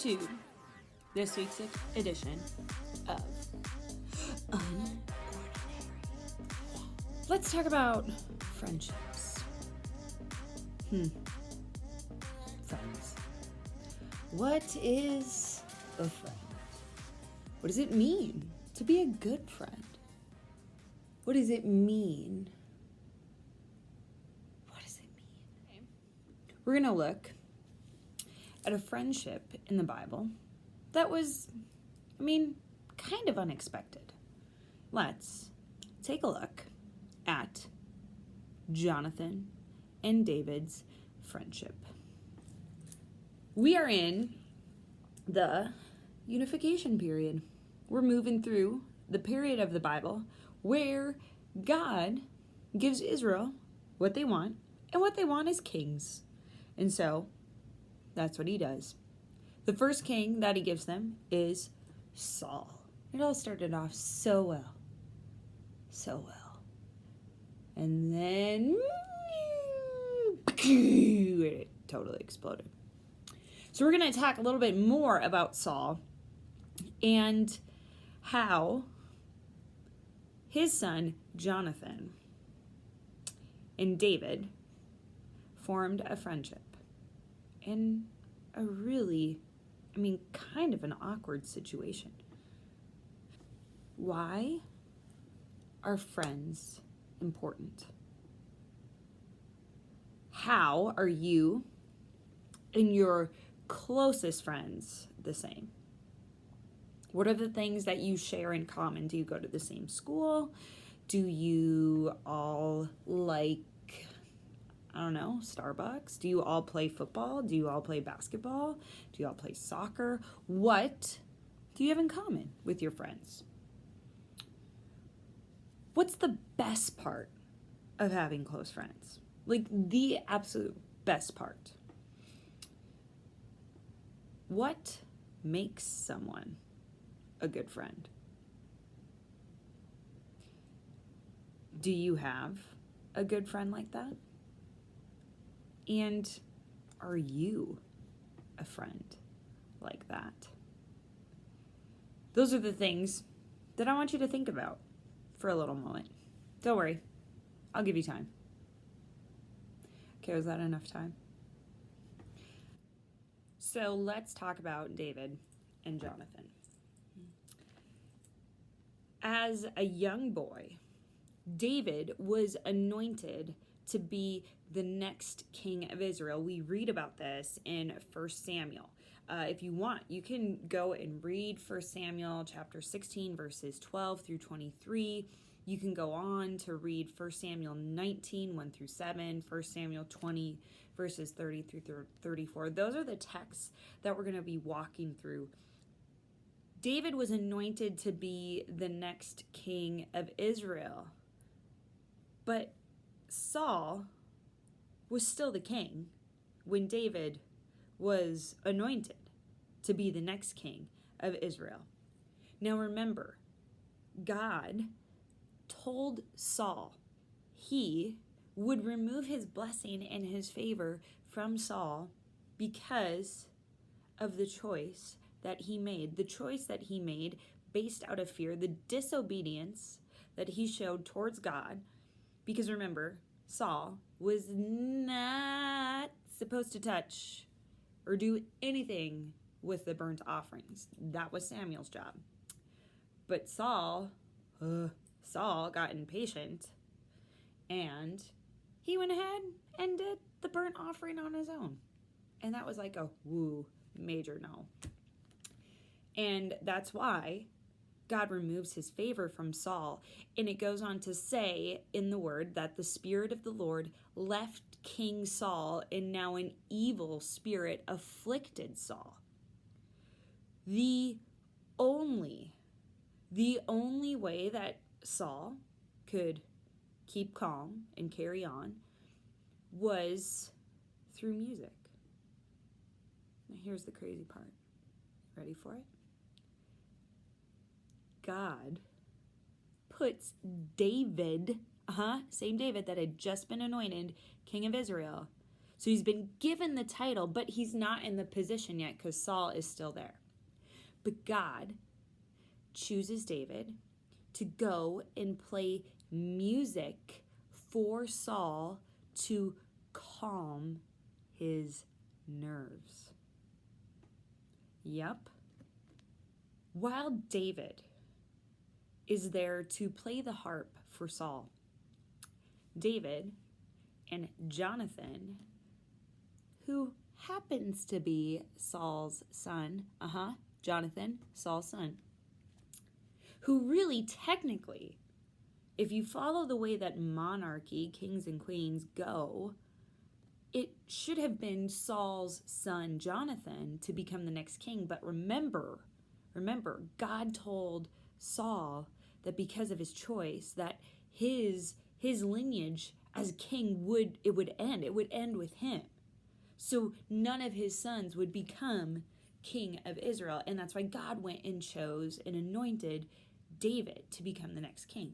to this week's edition of Unordinary. Let's talk about friendships. Friends. What is a friend? What does it mean to be a good friend? What does it mean? What does it mean? We're going to look at a friendship in the Bible that was, kind of unexpected. Let's take a look at Jonathan and David's friendship. We are in the unification period. We're moving through the period of the Bible where God gives Israel what they want, and what they want is kings. And so that's what he does. The first king that he gives them is Saul. It all started off so well. So well. And then it totally exploded. So we're going to talk a little bit more about Saul and how his son Jonathan and David formed a friendship in a really, kind of an awkward situation. Why are friends important? How are you and your closest friends the same? What are the things that you share in common? Do you go to the same school? Do you all like, Starbucks? Do you all play football? Do you all play basketball? Do you all play soccer? What do you have in common with your friends? What's the best part of having close friends? Like the absolute best part. What makes someone a good friend? Do you have a good friend like that? And are you a friend like that? Those are the things that I want you to think about for a little moment. Don't worry, I'll give you time. Okay, was that enough time? So let's talk about David and Jonathan. As a young boy, David was anointed to be the next king of Israel. We read about this in 1 Samuel. If you want, you can go and read 1 Samuel chapter 16, verses 12 through 23. You can go on to read 1 Samuel 19, 1 through 7, 1 Samuel 20, verses 30 through 34. Those are the texts that we're going to be walking through. David was anointed to be the next king of Israel. But Saul was still the king when David was anointed to be the next king of Israel. Now remember, God told Saul he would remove his blessing and his favor from Saul because of the choice that he made. The choice that he made based out of fear, the disobedience that he showed towards God. Because remember, Saul was not supposed to touch or do anything with the burnt offerings. That was Samuel's job. But Saul got impatient and he went ahead and did the burnt offering on his own. And that was like a major no. And that's why God removes his favor from Saul. And it goes on to say in the word that the Spirit of the Lord left King Saul, and now an evil spirit afflicted Saul. The only way that Saul could keep calm and carry on was through music. Now here's the crazy part. Ready for it? God puts David, same David that had just been anointed king of Israel. So he's been given the title, but he's not in the position yet because Saul is still there. But God chooses David to go and play music for Saul to calm his nerves. Yep. While David is there to play the harp for Saul, David and Jonathan, who happens to be Saul's son, Jonathan, Saul's son, who really technically, if you follow the way that monarchy, kings and queens go, it should have been Saul's son, Jonathan, to become the next king. But remember, God told Saul that because of his choice, that his lineage as king would end. It would end with him. So none of his sons would become king of Israel. And that's why God went and chose and anointed David to become the next king.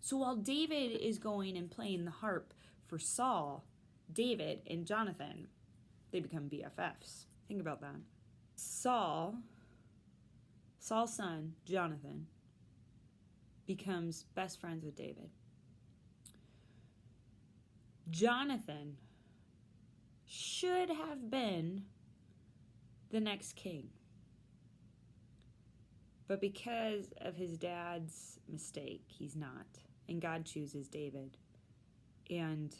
So while David is going and playing the harp for Saul, David and Jonathan, they become BFFs. Think about that. Saul's son, Jonathan, becomes best friends with David. Jonathan should have been the next king. But because of his dad's mistake, he's not. And God chooses David. And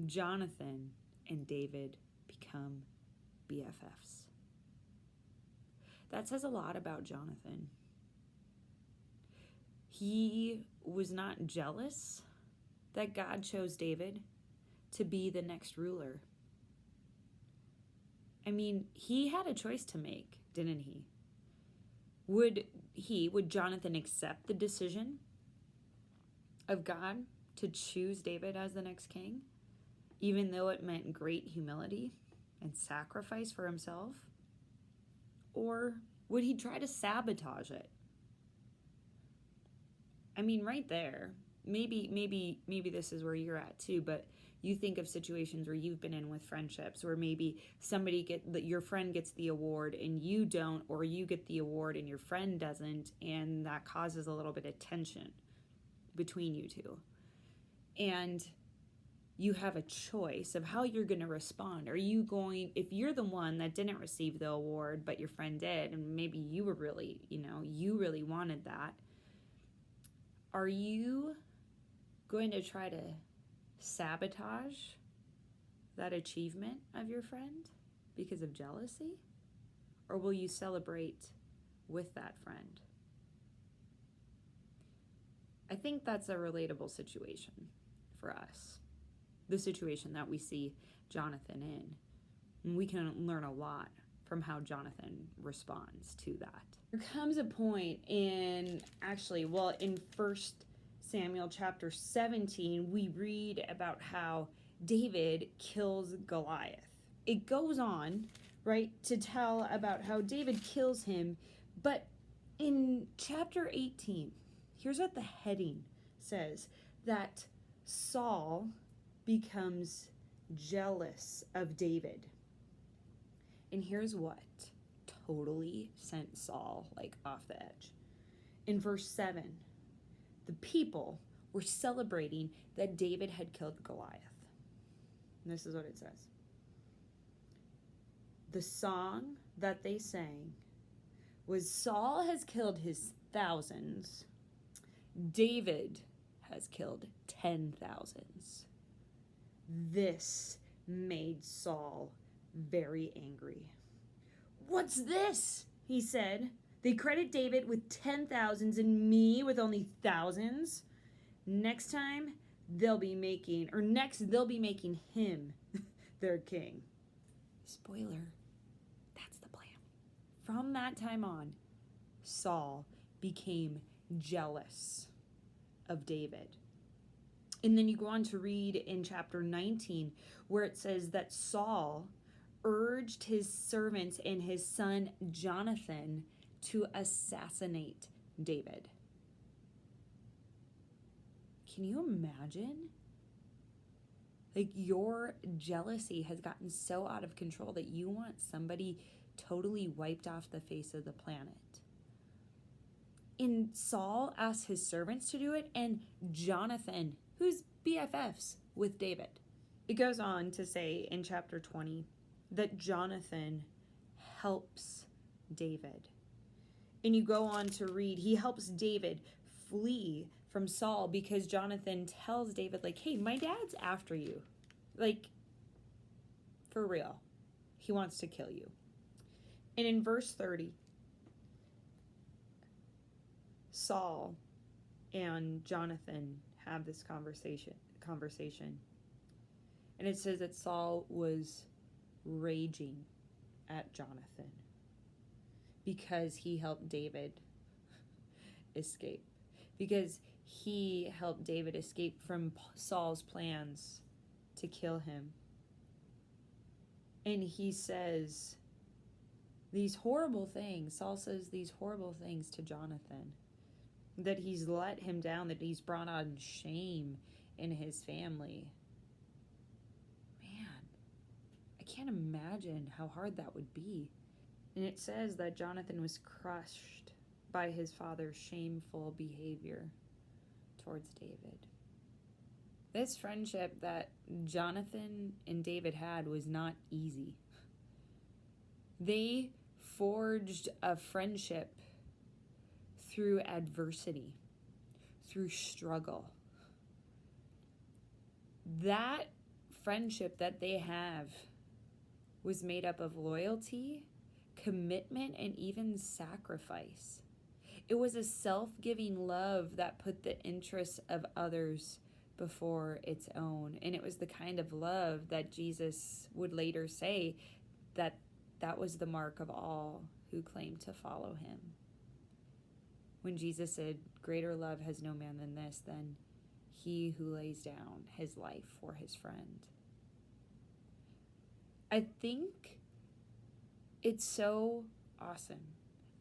Jonathan and David become BFFs. That says a lot about Jonathan. He was not jealous that God chose David to be the next ruler. I mean, he had a choice to make, didn't he? Would Jonathan accept the decision of God to choose David as the next king, even though it meant great humility and sacrifice for himself? Or would he try to sabotage it? I mean, right there, maybe this is where you're at too, but you think of situations where you've been in with friendships where maybe your friend gets the award and you don't, or you get the award and your friend doesn't, and that causes a little bit of tension between you two. And you have a choice of how you're going to respond. Are you going, if you're the one that didn't receive the award, but your friend did, and maybe you were really, you really wanted that, are you going to try to sabotage that achievement of your friend because of jealousy? Or will you celebrate with that friend? I think that's a relatable situation for us. The situation that we see Jonathan in. And we can learn a lot from how Jonathan responds to that. There comes a point in 1 Samuel chapter 17, we read about how David kills Goliath. It goes on, right, to tell about how David kills him, but in chapter 18, here's what the heading says, that Saul becomes jealous of David. And here's what totally sent Saul off the edge. In verse 7, the people were celebrating that David had killed Goliath. And this is what it says. The song that they sang was, Saul has killed his thousands, David has killed 10,000s. This made Saul very angry. What's this? He said. They credit David with 10,000s and me with only thousands. Next they'll be making him their king. Spoiler, that's the plan. From that time on, Saul became jealous of David. And then you go on to read in chapter 19 where it says that Saul urged his servants and his son Jonathan to assassinate David. Can you imagine? Like, your jealousy has gotten so out of control that you want somebody totally wiped off the face of the planet. And Saul asked his servants to do it, and Jonathan, who's BFFs with David. It goes on to say in chapter 20 that Jonathan helps David. And you go on to read, he helps David flee from Saul because Jonathan tells David, like, hey, my dad's after you. Like, for real. He wants to kill you. And in verse 30, Saul and Jonathan have this conversation. And it says that Saul was raging at Jonathan because he helped David escape. Because he helped David escape from Saul's plans to kill him. And he says these horrible things. Saul says these horrible things to Jonathan. That he's let him down, that he's brought on shame in his family. Man, I can't imagine how hard that would be. And it says that Jonathan was crushed by his father's shameful behavior towards David. This friendship that Jonathan and David had was not easy. They forged a friendship through adversity, through struggle. That friendship that they have was made up of loyalty, commitment, and even sacrifice. It was a self-giving love that put the interests of others before its own. And it was the kind of love that Jesus would later say that was the mark of all who claim to follow him. When Jesus said, greater love has no man than this, than he who lays down his life for his friend. I think it's so awesome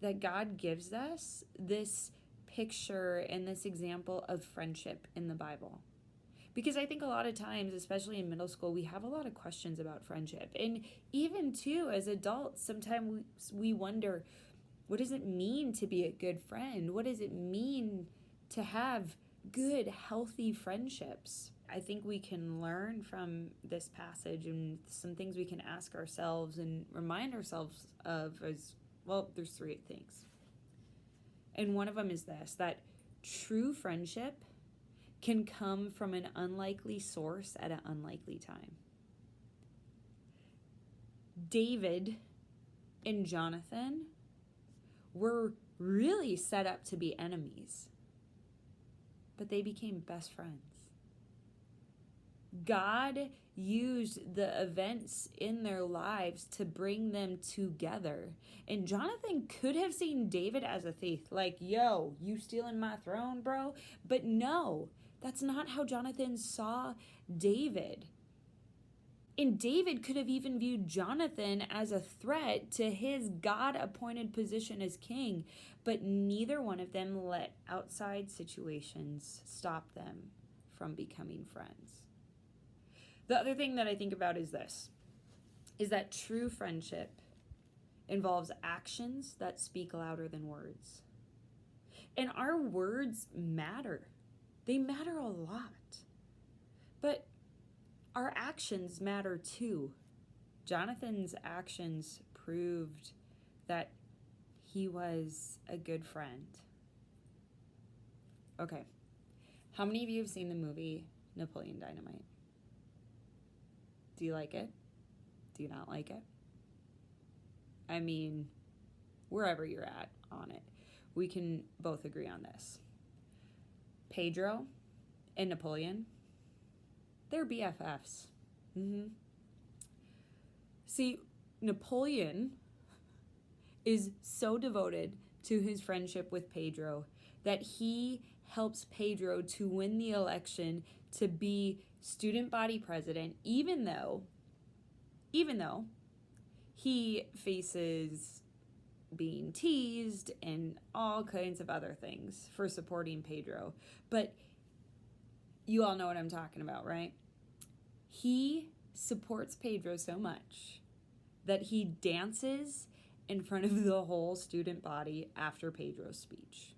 that God gives us this picture and this example of friendship in the Bible. Because I think a lot of times, especially in middle school, we have a lot of questions about friendship. And even too, as adults, sometimes we wonder, what does it mean to be a good friend? What does it mean to have good, healthy friendships? I think we can learn from this passage, and some things we can ask ourselves and remind ourselves of as, well, there's 3 things. And one of them is this, that true friendship can come from an unlikely source at an unlikely time. David and Jonathan were really set up to be enemies, but they became best friends. God used the events in their lives to bring them together. And Jonathan could have seen David as a thief, like, yo, you stealing my throne, bro? But no, that's not how Jonathan saw David. And David could have even viewed Jonathan as a threat to his God-appointed position as king, but neither one of them let outside situations stop them from becoming friends. The other thing that I think about is this, is that true friendship involves actions that speak louder than words. And our words matter. They matter a lot. But our actions matter too. Jonathan's actions proved that he was a good friend. Okay, how many of you have seen the movie Napoleon Dynamite? Do you like it? Do you not like it? I mean, wherever you're at on it, we can both agree on this. Pedro and Napoleon, they're BFFs. See, Napoleon is so devoted to his friendship with Pedro that he helps Pedro to win the election to be student body president, even though he faces being teased and all kinds of other things for supporting Pedro. But you all know what I'm talking about, right? He supports Pedro so much that he dances in front of the whole student body after Pedro's speech.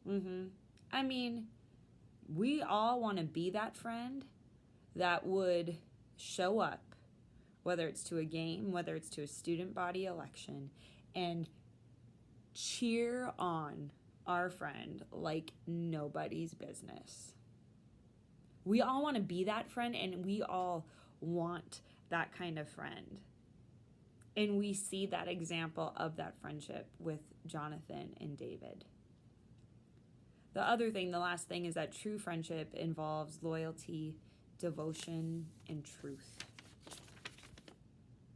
I mean, we all want to be that friend that would show up, whether it's to a game, whether it's to a student body election, and cheer on our friend like nobody's business. We all want to be that friend, and we all want that kind of friend. And we see that example of that friendship with Jonathan and David. The other thing, the last thing, is that true friendship involves loyalty, devotion, and truth.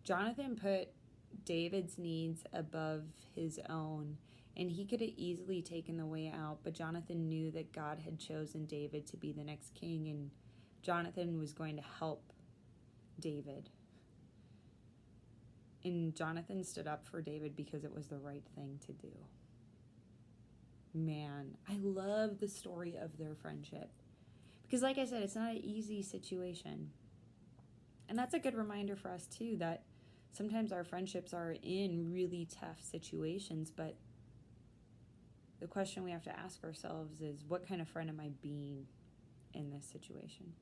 Jonathan put David's needs above his own, and he could have easily taken the way out, but Jonathan knew that God had chosen David to be the next king, and Jonathan was going to help David. And Jonathan stood up for David because it was the right thing to do. Man, I love the story of their friendship. Because like I said, it's not an easy situation. And that's a good reminder for us too, that sometimes our friendships are in really tough situations, but the question we have to ask ourselves is, what kind of friend am I being in this situation?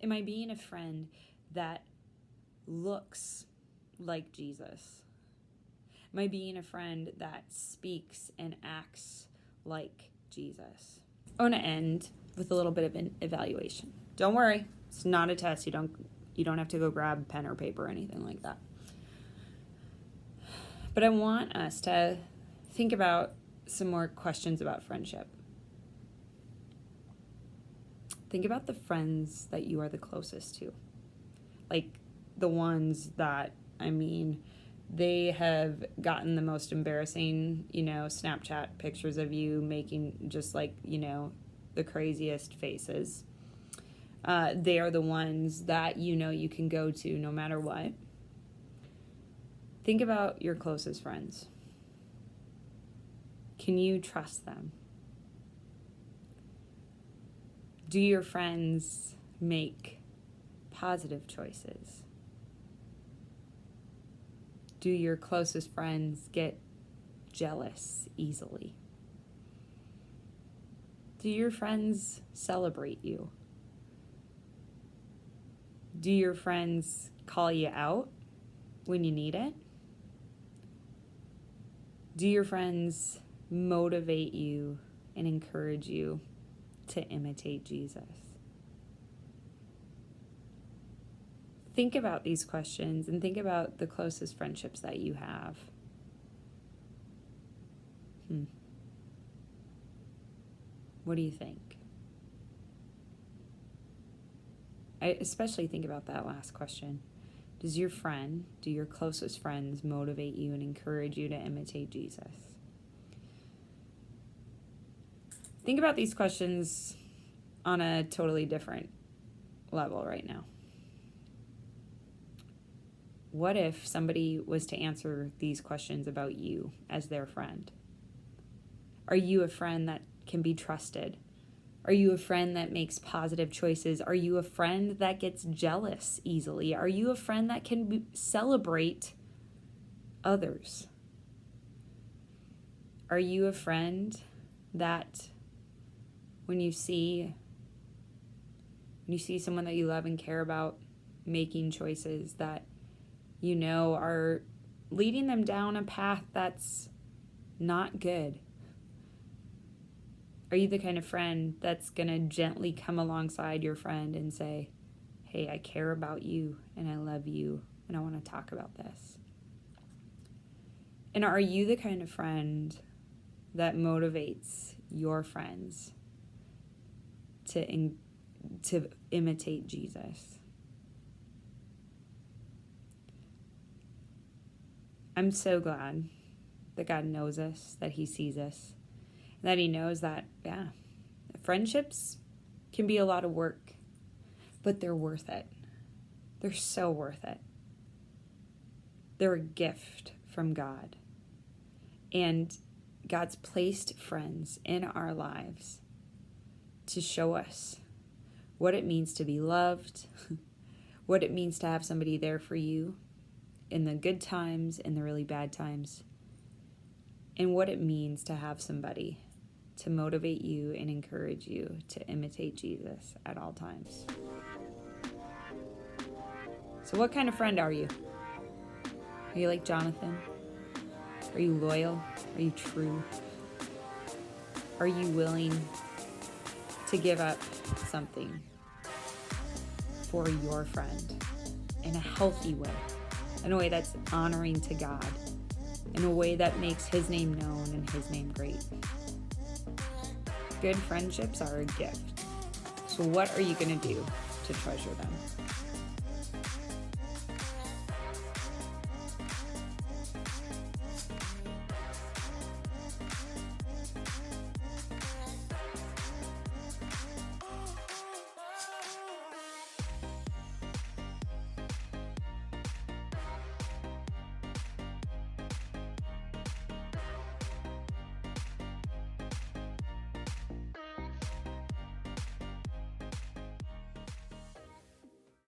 Am I being a friend that looks like Jesus? Am I being a friend that speaks and acts like Jesus? I want to end with a little bit of an evaluation. Don't worry, it's not a test. You don't have to go grab pen or paper or anything like that. But I want us to think about some more questions about friendship. Think about the friends that you are the closest to. Like the ones that, they have gotten the most embarrassing, Snapchat pictures of you making just like, the craziest faces. They are the ones that you can go to no matter what. Think about your closest friends. Can you trust them? Do your friends make positive choices? Do your closest friends get jealous easily? Do your friends celebrate you? Do your friends call you out when you need it? Do your friends motivate you and encourage you to imitate Jesus? Think about these questions and think about the closest friendships that you have. What do you think? I especially think about that last question. Do your closest friends motivate you and encourage you to imitate Jesus? Think about these questions on a totally different level right now. What if somebody was to answer these questions about you as their friend? Are you a friend that can be trusted? Are you a friend that makes positive choices? Are you a friend that gets jealous easily? Are you a friend that can celebrate others? Are you a friend that when you see someone that you love and care about making choices that are leading them down a path that's not good? Are you the kind of friend that's going to gently come alongside your friend and say, hey, I care about you and I love you and I want to talk about this? And are you the kind of friend that motivates your friends to imitate Jesus? I'm so glad that God knows us, that he sees us, that he knows that, friendships can be a lot of work, but they're worth it. They're so worth it. They're a gift from God. And God's placed friends in our lives to show us what it means to be loved, what it means to have somebody there for you in the good times, in the really bad times, and what it means to have somebody to motivate you and encourage you to imitate Jesus at all times. So what kind of friend are you? Are you like Jonathan? Are you loyal? Are you true? Are you willing to give up something for your friend in a healthy way, in a way that's honoring to God, in a way that makes His name known and His name great? Good friendships are a gift. So what are you going to do to treasure them?